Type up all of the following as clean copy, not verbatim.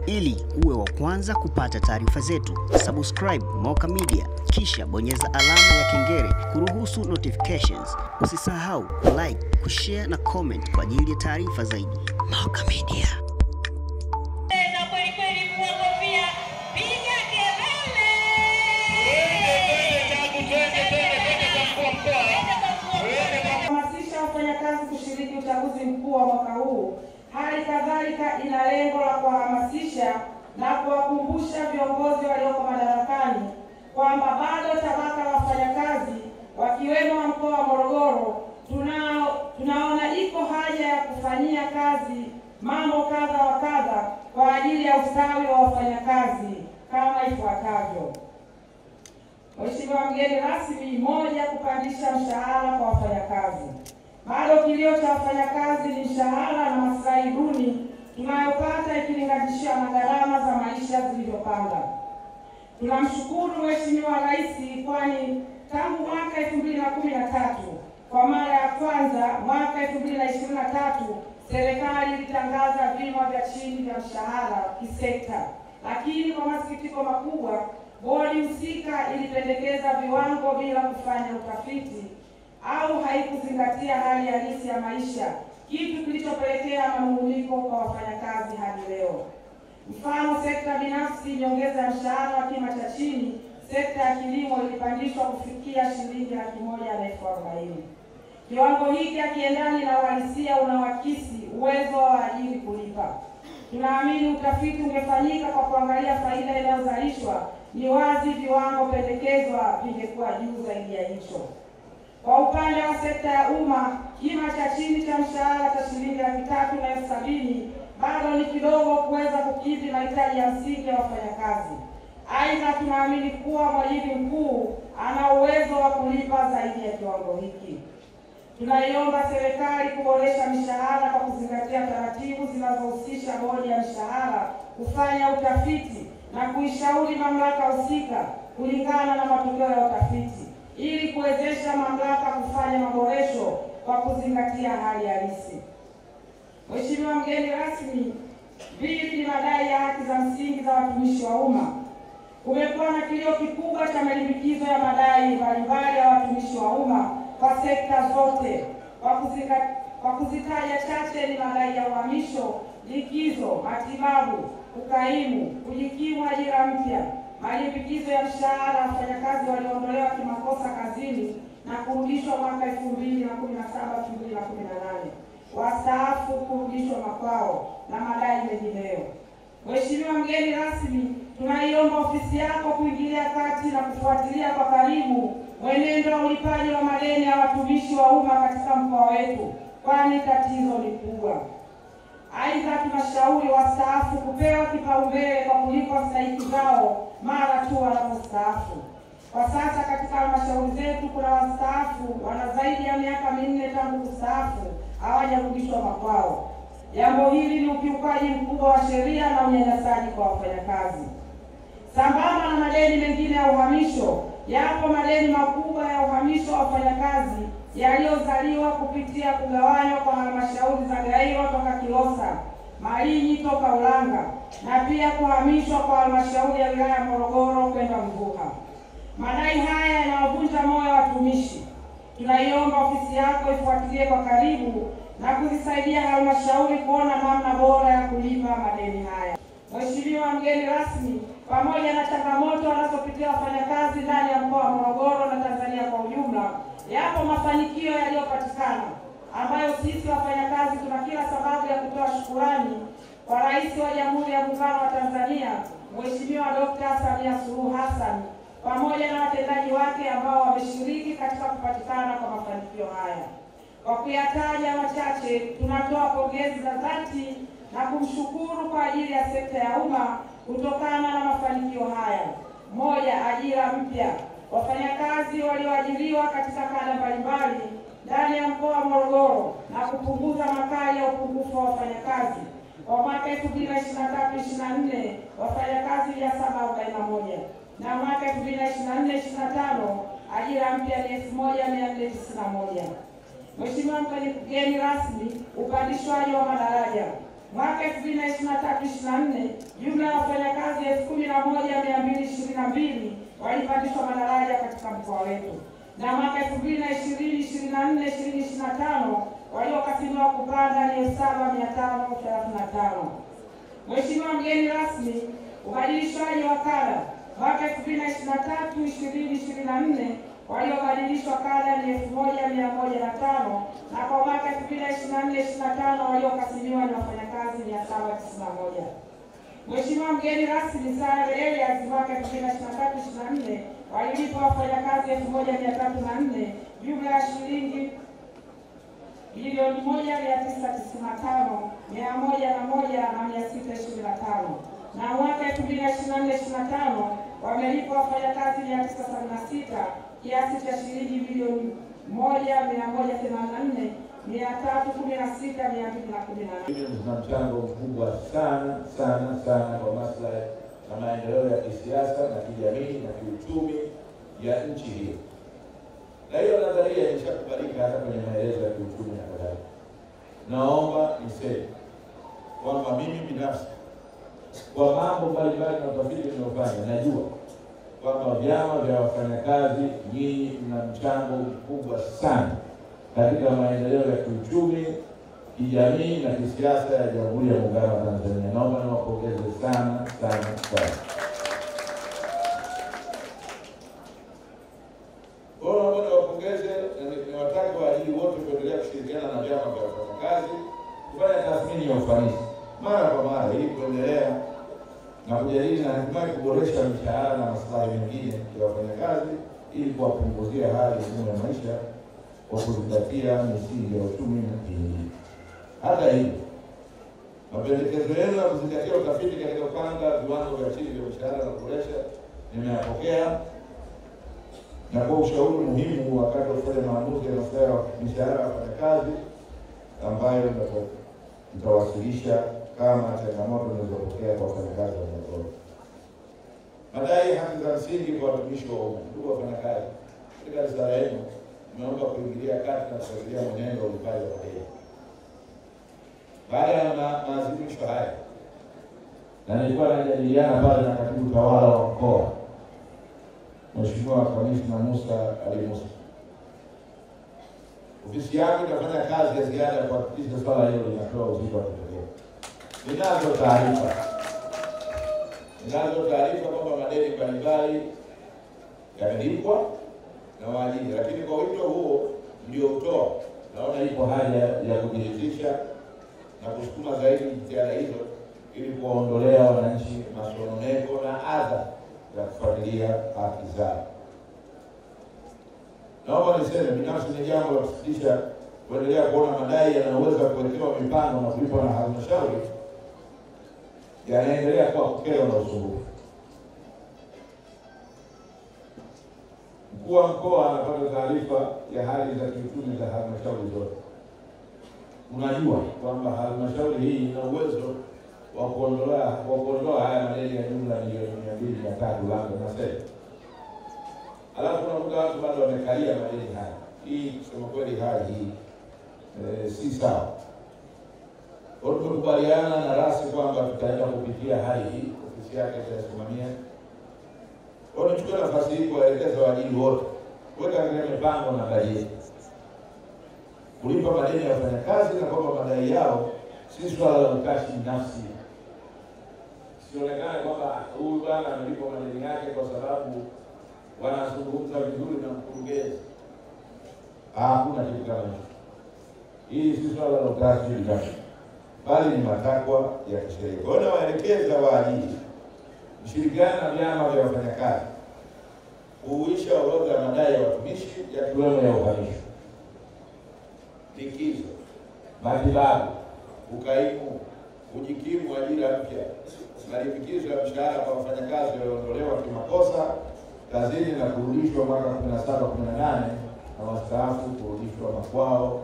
Ili uwe wa kwanza kupata taarifa zetu, subscribe Moka Media, kisha bonyeza alama ya kengele kuruhusu notifications. Usisahau like, kushare na comment kwa ajili ya taarifa zaidi. Moka Media. Kuhamasisha wafanyakazi kushiriki uchaguzi mkuu wa mwaka huu. Hali kadhalika ina lengo la kuhamasisha na kuwakumbusha viongozi walioko madarakani kwamba bado tabaka la wafanyakazi wakiwemo wa mkoa wa Morogoro tunaona iko haja ya kufanyia kazi mambo kadha wa kadha kwa ajili ya ustawi wa wafanyakazi kama ifuatavyo. Mheshimiwa mgeni rasmi, moja, kupandisha mshahara kwa wafanyakazi. Bado kilio cha wafanyakazi ni mshahara na maslahi duni tunayopata ikilinganishwa na gharama za maisha zilizopanda. Tunamshukuru Mheshimiwa Rais kwani tangu mwaka 2013 kwa mara ya kwanza mwaka 2023 serikali ilitangaza vimo vya chini vya mshahara kisekta, lakini kwa masikitiko makubwa bodi husika ilipendekeza viwango bila kufanya utafiti au haikuzingatia hali halisi ya maisha, kitu kilichopelekea manunguniko kwa wafanyakazi hadi leo. Mfano, sekta binafsi, nyongeza ya mshahara wa kima cha chini, sekta ya kilimo ilipandishwa kufikia shilingi 140,000. Kiwango hiki hakiendani na uhalisia unaoakisi uwezo wa waajiri kulipa. Tunaamini utafiti ungefanyika kwa kuangalia faida inayozalishwa, ni wazi viwango pendekezwa vingekuwa juu zaidi ya hicho. Kwa upande wa sekta ya umma, kima cha chini cha mshahara cha shilingi 370,000 bado ni kidogo kuweza kukidhi mahitaji ya msingi ya wafanyakazi. Aidha, tunaamini kuwa mwajiri mkuu ana uwezo wa kulipa zaidi ya kiwango hiki. Tunaiomba serikali kuboresha mishahara kwa kuzingatia taratibu zinazohusisha bodi ya mishahara kufanya utafiti na kuishauri mamlaka husika kulingana na matokeo ya utafiti, ili kuwezesha mamlaka kufanya maboresho kwa kuzingatia hali halisi. Mheshimiwa mgeni rasmi, vipi madai ya haki za msingi za watumishi wa umma? Kumekuwa na kilio kikubwa cha malimbikizo ya madai mbalimbali ya watumishi wa umma kwa sekta zote. Kwa kuzitaja chache ni madai ya uhamisho, likizo, matibabu, ukaimu, kujikimu ajira mpya, malimbikizo ya mshahara wafanyakazi walioondolewa kimakosa kazini na kurudishwa mwaka 2017-2018, wastaafu kurudishwa makwao na madai mengineyo. Mheshimiwa mgeni rasmi, tunaiomba ofisi yako kuingilia kati na kufuatilia kwa karibu mwenendo wa ulipaji wa madeni ya watumishi wa umma katika mkoa wetu, kwani tatizo ni kubwa. Aidha, tunashauri wastaafu kupewa kipaumbele kwa kulipa stahiki zao mara tu wanapostaafu. Kwa sasa katika halmashauri zetu kuna wastaafu wana zaidi ya miaka 4 tangu kustaafu hawajarudishwa makwao. Jambo hili ni ukiukaji mkubwa wa sheria na unyanyasaji kwa wafanyakazi. Sambamba na madeni mengine ya uhamisho, yapo madeni makubwa ya uhamisho wa wafanyakazi yaliyozaliwa kupitia kugawanywa kwa halmashauri za Gairo toka Kilosa, Malinyi toka Ulanga, na pia kuhamishwa kwa halmashauri ya wilaya Morogoro kwenda Mvuha. Madai haya yanawavunja moyo watumishi. Tunaiomba ofisi yako ifuatilie kwa karibu na kuzisaidia halmashauri kuona namna bora ya kulipa madeni haya. Mheshimiwa mgeni rasmi, pamoja na changamoto wanazopitia wafanyakazi ndani ya mkoa wa Morogoro na Tanzania kwa ujumla, yapo mafanikio yaliyopatikana ambayo sisi wafanyakazi tuna kila sababu ya kutoa shukrani kwa Rais wa Jamhuri ya Muungano wa Tanzania Mheshimiwa Dr. Samia Suluhu Hassan pamoja na watendaji wake ambao wameshiriki katika kupatikana kwa mafanikio haya. Kwa kuyataja machache, tunatoa pongezi za dhati na kumshukuru kwa ajili ya sekta ya umma kutokana na mafanikio haya. Moja, ajira mpya. Wafanyakazi walioajiriwa katika kada mbalimbali ndani ya mkoa wa Morogoro na kupunguza makali ya upungufu wa wafanyakazi. Kwa mwaka 2023-2024 wafanyakazi 741 na mwaka 2024-2025 ajira mpya ni 1491. Mheshimiwa mgeni rasmi, upandishwaji wa madaraja. Mwaka 2023/24 jumla ya wafanyakazi 11,222 walipandishwa madaraja katika mkoa wetu, na mwaka 2020/24/2025 waliokasimiwa kupanda ni 7,535. Mheshimiwa mgeni rasmi, ubadilishwaji wa kada mwaka 2023/2024 waliobadilishwa kada ni 1,105, na kwa mwaka 2024/25 waliokasimiwa ni wafanyakazi 791. Mheshimiwa mgeni rasmi, Sare Elias, mwaka 2023/24 walilipwa wafanyakazi 1,304 jumla ya shilingi milioni 1,995,101,625, na mwaka 2024/25 wamelipwa wafanyakazi 976 kiasi cha shilingi milioni 1,184,316,218. Zina mchango mkubwa sana kwa maslahi na maendeleo ya kisiasa na kijamii na kiuchumi ya nchi hii. Na hiyo nadharia imeshakubalika hata kwenye maelezo ya kiuchumi na kadhalika. Naomba niseme kwamba mimi binafsi kwa mambo mbalimbali na utafiti ninaofanya, najua kwamba vyama vya wafanyakazi nyinyi mna mchango mkubwa sana katika maendeleo ya kiuchumi, kijamii na kisiasa ya Jamhuri ya Muungano wa Tanzania. Naomba niwapongeze sana. Naomba niwapongeze na niwataka waajiri wote kuendelea kushirikiana na vyama vya wafanyakazi kufanya tathmini ya ufanisi mara kwa mara ili kuendelea na kujadili na hatimaye kuboresha mishahara na maslahi mengine ya wafanyakazi ili kuwapunguzia hali ngumu ya maisha kwa kuzingatia misingi ya uchumi na kijamii. Hata hivyo, mapendekezo yenu ya kuzingatia utafiti katika kupanga viwango vya chini vya mishahara na kuboresha nimeyapokea, na kwa ushauri muhimu wakati wa kufanya maamuzi ya masuala ya mishahara ya wafanyakazi ambayo nitawasilisha kama changamoto nilizopokea kwa wafanyakazi wa mikoa. Madai haki za msingi kwa watumishi wa umma. Ndugu wafanyakazi, katika risala yenu nimeomba kuingilia kati na kufuatilia mwenendo wa ulipaji wa madeni. Baada ya maadhimisho haya, na nilikuwa najadiliana pale na katibu tawala wa mkoa, Mheshimiwa Kamishna Musa Ali Musa, ofisi yangu itafanya kazi ya ziada kuhakikisha swala hilo linatoa uzito wa kipekee. Ninazo taarifa kwamba madeni mbalimbali yamelipwa na waajiri, lakini kwa wito huo mlioutoa, naona ipo haja ya kujiridhisha na kusukuma zaidi jitihada hizo ili kuwaondolea wananchi masononeko na adha ya kufuatilia haki zao. Naomba niseme binafsi ni jambo la kusikitisha kuendelea kuona madai yanayoweza kuwekewa mipango na kulipwa na halmashauri yanaendelea kuwa kero na usumbufu. Mkuu wa mkoa anapata taarifa ya hali za kiuchumi za halmashauri zote. Unajua kwamba halmashauri hii ina uwezo wa kuondoa haya madeni ya jumla milioni 200 lango na sasa. Alafu unakuta watu bado wamekalia madeni haya. Hii kusema kweli hali hii si sawa. Kwa hiyo tukubaliana na rasi kwamba tutaenda kupitia hali hii, ofisi yake itasimamia. Kwa hiyo nichukue nafasi hii kuwaelekeza waajiri wote kuweka katika mipango na bajeti kulipa madeni ya wafanyakazi, na kwamba madai yao si swala la utashi binafsi. Sionekane kwamba huyu bwana amelipa madeni yake kwa sababu wanazungumza vizuri na mkurugenzi. Hakuna kitu kama hicho. Hii si swala la utashi binafsi, bali ni matakwa ya kisheria. Kwa hiyo nawaelekeza waajiri mshirikiana na vyama vya wafanyakazi kuhuisha orodha ya madai ya watumishi yakiwemo ya uhamisho, likizo, matibabu, ukaimu, kujikimu ajira mpya, malipikizo ya mshahara kwa wafanyakazi walioondolewa kimakosa kazini na kurudishwa mwaka 17-18 na wastaafu kurudishwa makwao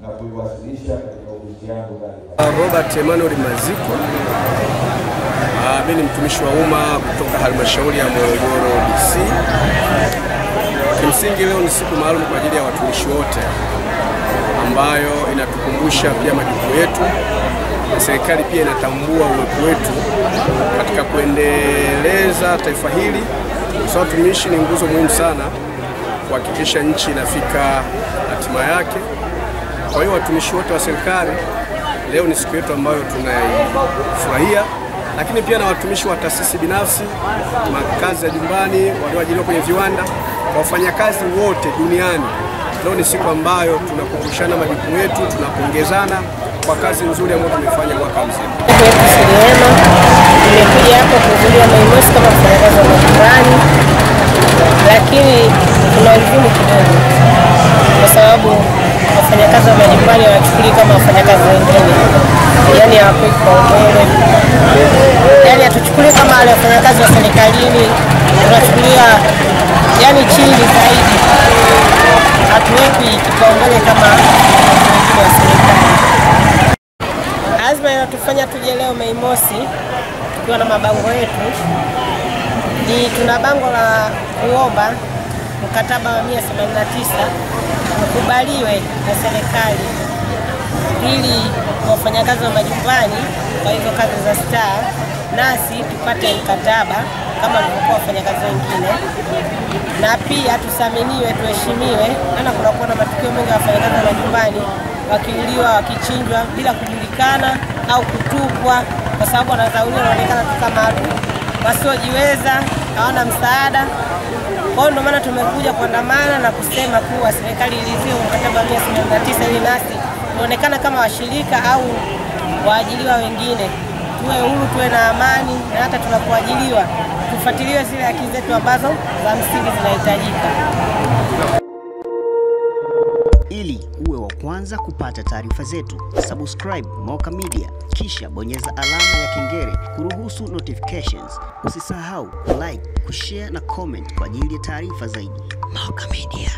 na kuiwasilisha katika ofisi yangu ndani. Robert Emmanuel Maziko. Mimi ni mtumishi wa umma kutoka halmashauri ya Morogoro DC. Kimsingi leo ni siku maalum kwa ajili ya watumishi wote ambayo inatukumbusha pia majukumu yetu na serikali pia inatambua uwepo wetu katika kuendeleza taifa hili. Kwa watumishi ni nguzo muhimu sana kuhakikisha nchi inafika hatima yake. Kwa hiyo watumishi wote wa serikali, leo ni siku yetu ambayo tunaifurahia, lakini pia na watumishi wa taasisi binafsi, makazi ya nyumbani, walioajiriwa kwenye viwanda, wafanyakazi wote duniani. Leo ni siku ambayo tunakumbushana majukumu yetu, tunapongezana kwa kazi nzuri ambayo tumefanya mwaka mzima. Nimekuja hapo kuhudhuria Mei Mosi kama mfanyakazi wa majumbani, lakini kuna ugumu kidogo kwa sababu wafanyakazi wa majumbani wanachukuliwa kama wafanyakazi wengine, yani hawapewi kipaumbele, yani hatuchukuliwi kama wale wafanyakazi wa serikalini, tunachukuliwa yani chini zaidi, hatuwekwi kipaumbele kama wengine wa serikali. Azma inatufanya tuje leo Mei Mosi tukiwa na mabango yetu. Tuna bango la kuomba mkataba wa 189 ukubaliwe na serikali ili wafanyakazi wa majumbani kwa hizo kazi za star nasi tupate mkataba kama walivyokuwa wafanyakazi wengine, na pia tusaminiwe, tuheshimiwe, maana kunakuwa na matukio mengi ya wafanyakazi wa majumbani wakiuliwa, wakichinjwa bila kujulikana au kutupwa kwa sababu wanadhauliwa, wanaonekana tu kama wasiojiweza, hawana msaada. Kwa hiyo ndio maana tumekuja kuandamana na kusema kuwa serikali ilizie mkataba wa 189 ili nasi tuonekana kama washirika au waajiriwa wengine, tuwe huru, tuwe na amani, na hata tunapoajiriwa tufuatiliwe zile haki zetu ambazo za msingi zinahitajika. Ili uwe wa kwanza kupata taarifa zetu, subscribe Moka Media kisha bonyeza alama ya kengele kuruhusu notifications. Usisahau like, kushare na comment kwa ajili ya taarifa zaidi. Moka Media.